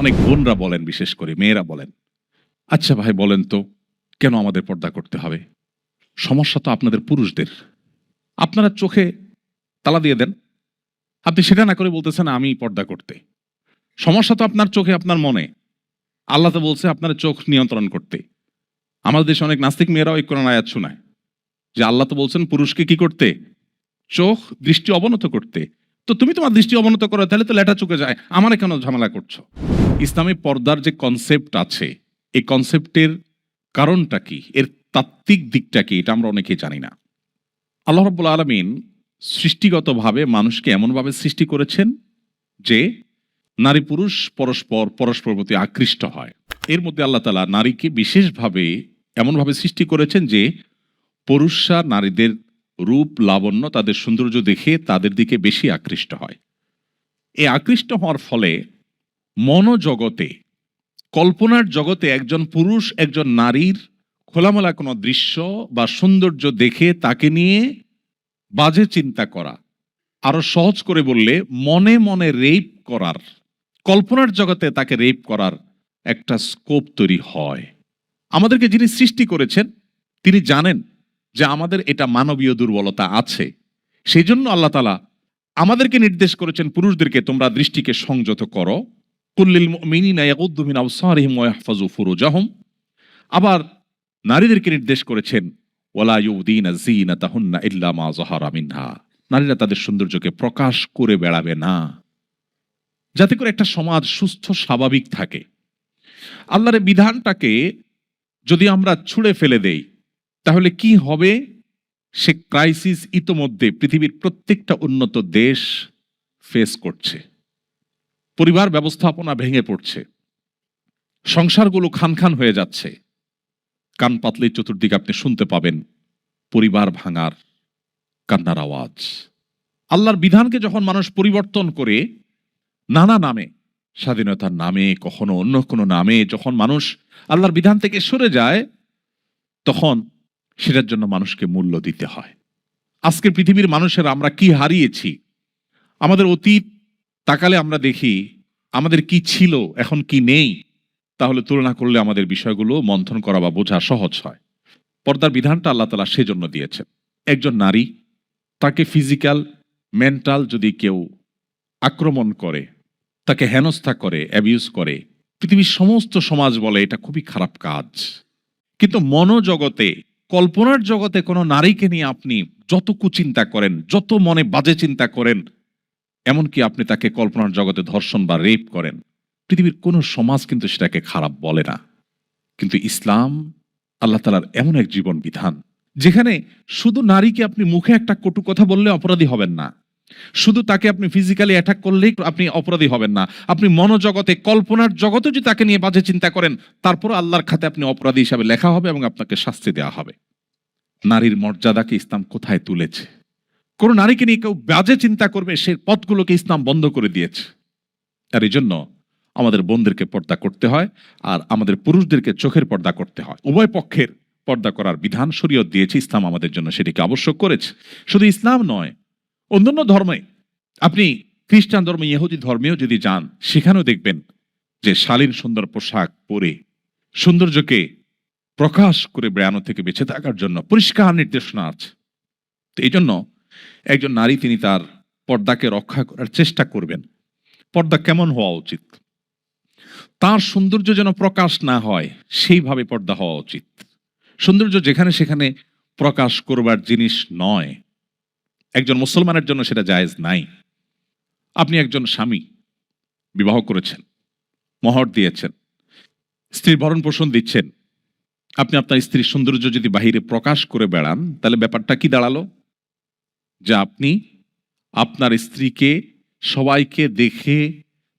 অনেক বোনরা বলেন, বিশেষ করে মেয়েরা বলেন, আচ্ছা ভাই বলেন তো কেন আমাদের পর্দা করতে হবে? সমস্যা তো আপনাদের পুরুষদের। আপনারা চোখে তালা দিয়ে দেন। আপনি সেটা না করে বলতেছেন আমি পর্দা করতে। সমস্যা তো আপনার চোখে, আপনার মনে। আল্লাহ তো বলছে আপনার চোখ নিয়ন্ত্রণ করতে। আমাদের দেশে অনেক নাস্তিক মেয়েরাও এই কোরআন আয়াত শোনায় যে আল্লাহ তো বলছেন পুরুষকে কি করতে? চোখ দৃষ্টি অবনত করতে। তো তুমি তোমার দৃষ্টি অবনত করো, তাহলে তো লেটা চোখে যায়, আমারে কেন ঝামেলা করছো? ইসলামে পর্দার যে কনসেপ্ট আছে, এই কনসেপ্টের কারণটা কি, এর তাত্ত্বিক দিকটা কি, এটা আমরা অনেকেই জানি না। আল্লাহ রাব্বুল আলামিন সৃষ্টিগতভাবে মানুষকে এমনভাবে সৃষ্টি করেছেন যে নারী পুরুষ পরস্পর প্রতি আকৃষ্ট হয়। এর মধ্যে আল্লাহ তাআলা নারীকে বিশেষভাবে এমনভাবে সৃষ্টি করেছেন যে পুরুষরা নারীদের রূপ লাবণ্য, তাদের সৌন্দর্য দেখে তাদের দিকে বেশি আকৃষ্ট হয়। এই আকৃষ্ট হওয়ার ফলে মনোজগতে, কল্পনার জগতে একজন পুরুষ একজন নারীর খোলামেলা কোনো দৃশ্য বা সৌন্দর্য দেখে তাকে নিয়ে বাজে চিন্তা করা, আরো সহজ করে বললে মনে মনে রেপ করার, কল্পনার জগতে তাকে রেপ করার একটা স্কোপ তৈরি হয়। আমাদেরকে যিনি সৃষ্টি করেছেন তিনি জানেন যে আমাদের এটা মানবীয় দুর্বলতা আছে। সেই জন্য আল্লাহ তাআলা আমাদেরকে নির্দেশ করেছেন পুরুষদেরকে তোমরা দৃষ্টিকে সংযত করো। কুল্লিল মুমিনিনা ইয়াগুদ্দু মিন আবসারিহিম ওয়া ইয়াহফাযু ফুরুজাহুম। আবার নারীদেরকে নির্দেশ করেছেন ওয়ালা ইউদিনা যিনাতাহুন্না ইল্লা মা যাহারা মিনহা। নারীরা তাদের সৌন্দর্যকে প্রকাশ করে বেড়াবে না, যাতে করে একটা সমাজ সুস্থ স্বাভাবিক থাকে। আল্লাহর এই বিধানটাকে যদি আমরা ছুঁড়ে ফেলে দেই তাহলে কি হবে? সে ক্রাইসিস ইতোমধ্যে পৃথিবীর প্রত্যেকটা উন্নত দেশ ফেস করছে। পরিবার ব্যবস্থাপনা ভেঙে পড়ছে, সংসারগুলো খান খান হয়ে যাচ্ছে। কান পাতলে চতুর্দিকে আপনি শুনতে পাবেন পরিবার ভাঙার কান্নার আওয়াজ। আল্লাহর বিধানকে যখন মানুষ পরিবর্তন করে নানা নামে, স্বাধীনতার নামে, কখনো অন্য কোনো নামে, যখন মানুষ আল্লাহর বিধান থেকে সরে যায় তখন সেটার জন্য মানুষকে মূল্য দিতে হয়। আজকের পৃথিবীর মানুষের আমরা কি হারিয়েছি, আমাদের অতীত তাকালে আমরা দেখি আমাদের কি ছিল এখন কি নেই, তাহলে তুলনা করলে আমাদের বিষয়গুলো মন্থন করা বা বোঝা সহজ হয়। পর্দার বিধানটা আল্লাহ তাআলা সেজন্য দিয়েছেন। একজন নারী, তাকে ফিজিক্যাল মেন্টাল যদি কেউ আক্রমণ করে, তাকে হেনস্থা করে, অ্যাবিউজ করে, পৃথিবীর সমস্ত সমাজ বলে এটা খুবই খারাপ কাজ। কিন্তু মনোজগতে, কল্পনার জগতে কোনো নারীকে নিয়ে আপনি যত কুচিন্তা করেন, যত মনে বাজে চিন্তা করেন, এমনকি আপনি তাকে কল্পনার জগতে ধর্ষণ বা রেপ করেন, পৃথিবীর কোনো সমাজ কিন্তু সেটাকে খারাপ বলে না। কিন্তু ইসলাম আল্লাহ তাআলার এমন এক জীবন বিধান যেখানে শুধু নারীকে আপনি মুখে একটা কটু কথা বললে অপরাধী হবেন না, শুধু তাকে আপনি ফিজিক্যালি অ্যাটাক করলেই আপনি অপরাধী হবেন না, আপনি মনোজগতে, কল্পনার জগতে যদি তাকে নিয়ে বাজে চিন্তা করেন তারপর আল্লাহর খাতে আপনি অপরাধী হিসাবে লেখা হবে এবং আপনাকে শাস্তি দেওয়া হবে। নারীর মর্যাদাকে ইসলাম কোথায় তুলেছে? কোন নারীকে নিয়ে কেউ বাজে চিন্তা করবে সে পথগুলোকে ইসলাম বন্ধ করে দিয়েছে। আর এই জন্য আমাদের বোনদেরকে পর্দা করতে হয় আর আমাদের পুরুষদেরকে চোখের পর্দা করতে হয়। উভয় পক্ষের পর্দা করার বিধান শরীয়ত দিয়েছে, ইসলাম আমাদের জন্য সেটিকে আবশ্যক করেছে। শুধু ইসলাম নয়, অন্যান্য ধর্মে, আপনি খ্রিস্টান ধর্ম, ইহুদি ধর্মেও যদি যান সেখানেও দেখবেন যে শালীন সুন্দর পোশাক পরে সৌন্দর্যকে প্রকাশ করে বেড়ানো থেকে বেঁচে থাকার জন্য পরিষ্কার নির্দেশনা আছে। তো এই জন্য একজন নারী তিনি তার পর্দাকে রক্ষা করার চেষ্টা করবেন। পর্দা কেমন হওয়া উচিত? তার সৌন্দর্য যেন প্রকাশ না হয় সেইভাবে পর্দা হওয়া উচিত। সৌন্দর্য যেখানে সেখানে প্রকাশ করবার জিনিস নয়, একজন মুসলমানের জন্য সেটা জায়েজ নাই। আপনি একজন স্বামী, বিবাহ করেছেন, মোহর দিয়েছেন, স্ত্রীর ভরণ পোষণ দিচ্ছেন, আপনি আপনার স্ত্রীর সৌন্দর্য যদি বাহিরে প্রকাশ করে বেড়ান তাহলে ব্যাপারটা কি দাঁড়ালো? যে আপনি আপনার স্ত্রীকে সবাইকে দেখে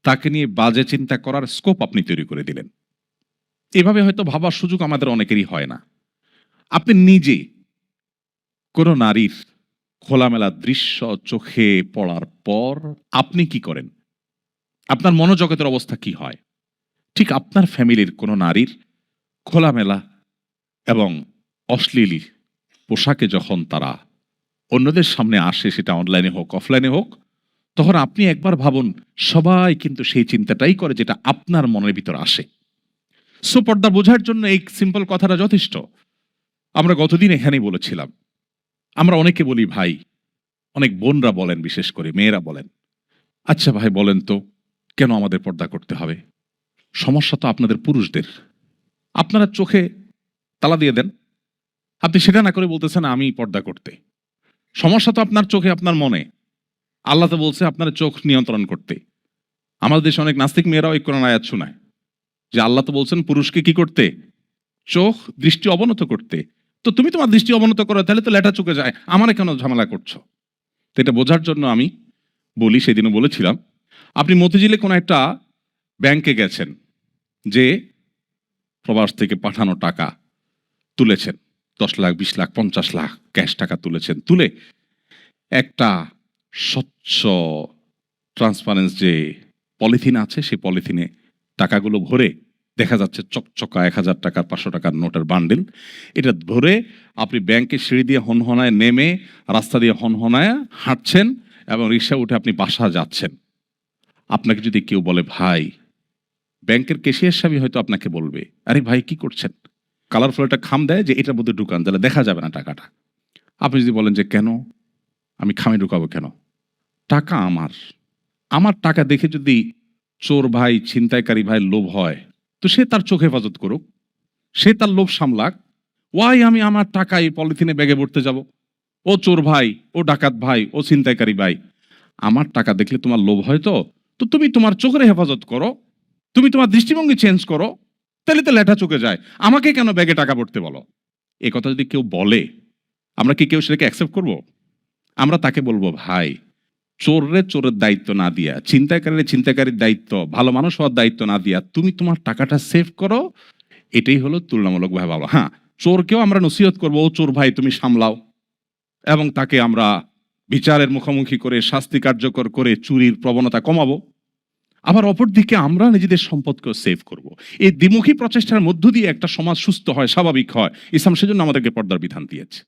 তাকে নিয়ে বাজে চিন্তা করার স্কোপ আপনি তৈরি করে দিলেন। এভাবে হয়তো ভাবার সুযোগ আমাদের অনেকেরই হয় না। আপনি নিজে কোনো নারীর খোলামেলা দৃশ্য চোখে পড়ার পর আপনি কি করেন? আপনার মনোজগতের অবস্থা কি হয়? ঠিক আপনার ফ্যামিলির কোনো নারীর খোলামেলা এবং অশ্লীল পোশাকে যখন তারা অন্যদের সামনে আসে, সেটা অনলাইনে হোক অফলাইনে হোক, তখন আপনি একবার ভাবুন, সবাই কিন্তু সেই চিন্তাটাই করে যেটা আপনার মনের ভিতর আসে। সো পর্দা বোঝার জন্য এই সিম্পল কথাটা যথেষ্ট। আমরা গতদিন এখানেই বলেছিলাম, আমরা অনেকে বলি ভাই, অনেক বোনরা বলেন, বিশেষ করে মেয়েরা বলেন, আচ্ছা ভাই বলেন তো কেন আমাদের পর্দা করতে হবে? সমস্যা তো আপনাদের পুরুষদের। আপনারা চোখে তালা দিয়ে দেন, আপনি সেটা না করে বলতেছেন আমি পর্দা করতে। সমস্যা তো আপনার চোখে, আপনার মনে। আল্লাহ তো বলছে আপনার চোখ নিয়ন্ত্রণ করতে। আমাদের দেশে অনেক নাস্তিক মেয়েরাও এই কোরআন আয়াত শোনায় যে আল্লাহ তো বলছেন পুরুষকে কি করতে, চোখ দৃষ্টি অবনত করতে। তো তুমি তোমার দৃষ্টি অবনত করো, তাহলে তো লেটা চোখে যায়, আমারে কেন ঝামেলা করছো? তো এটা বোঝার জন্য আমি বলি, সেদিনও বলেছিলাম, আপনি মতিঝিলে কোনো একটা ব্যাংকে গেছেন, যে প্রবাস থেকে পাঠানো টাকা তুলেছেন, 10 লাখ 20 লাখ 50 লাখ ক্যাশ টাকা তুলেছেন, তুলে একটা স্বচ্ছ ট্রান্সপারেন্স যে পলিথিন আছে, সেই পলিথিনে টাকাগুলো ভরে দেখা যাচ্ছে চকচকা 1000 টাকার 500 টাকার নোটের বান্ডিল। এটা ধরে আপনি ব্যাংকে সিঁড়ি দিয়ে হনহনায় নেমে রাস্তা দিয়ে হনহনায় হাঁটছেন এবং রিক্সা উঠে আপনি বাসা যাচ্ছেন। আপনাকে যদি কেউ বলে ভাই, ব্যাংকের ক্যাশিয়ার সাহেব হয়তো আপনাকে বলবে, আরে ভাই কি করছেন, কালারফুল একটা খাম দেয় যে এটার মধ্যে ঢুকান, তাহলে দেখা যাবে না টাকাটা। আপনি যদি বলেন যে কেন আমি খামে ঢুকাবো কেন, টাকা আমার, আমার টাকা দেখে যদি চোর ভাই ছিনতাইকারী ভাই লোভ হয়, তো সে তার চোখ হেফাজত করুক, সে তার লোভ সামলাক। ওয়াই আমি আমার টাকা এই পলিথিনে ব্যাগে ভরতে যাব? ও চোর ভাই, ও ডাকাত ভাই, ও ছিনতাইকারী ভাই, আমার টাকা দেখলে তোমার লোভ হয়, তো তো তুমি তোমার চোখের হেফাজত করো, তুমি তোমার দৃষ্টিভঙ্গি চেঞ্জ করো, তাহলে তো লেঠা চোখে যায়, আমাকে কেন ব্যাগে টাকা ভরতে বলো? এ কথা যদি কেউ বলে, আমরা কি কেউ সেটাকে অ্যাকসেপ্ট করব? আমরা তাকে বলবো ভাই, চোররে চোরের দায়িত্ব না দিয়া, ছিনতাইকারীর ছিনতাইকারীর দায়িত্ব, ভালো মানুষ হওয়ার দায়িত্ব না দিয়া তুমি তোমার টাকাটা সেভ করো, এটাই হলো তুলনামূলকভাবে ভালো। হ্যাঁ, চোরকেও আমরা নসিহত করবো, ও চোর ভাই তুমি সামলাও, এবং তাকে আমরা বিচারের মুখোমুখি করে শাস্তি কার্যকর করে চুরির প্রবণতা কমাবো। আবার অপরদিকে আমরা নিজেদের সম্পদকেও সেভ করব। এই দ্বিমুখী প্রচেষ্টার মধ্য দিয়ে একটা সমাজ সুস্থ হয়, স্বাভাবিক হয়। ইসলাম সেজন্য আমাদেরকে পর্দার বিধান দিয়েছে।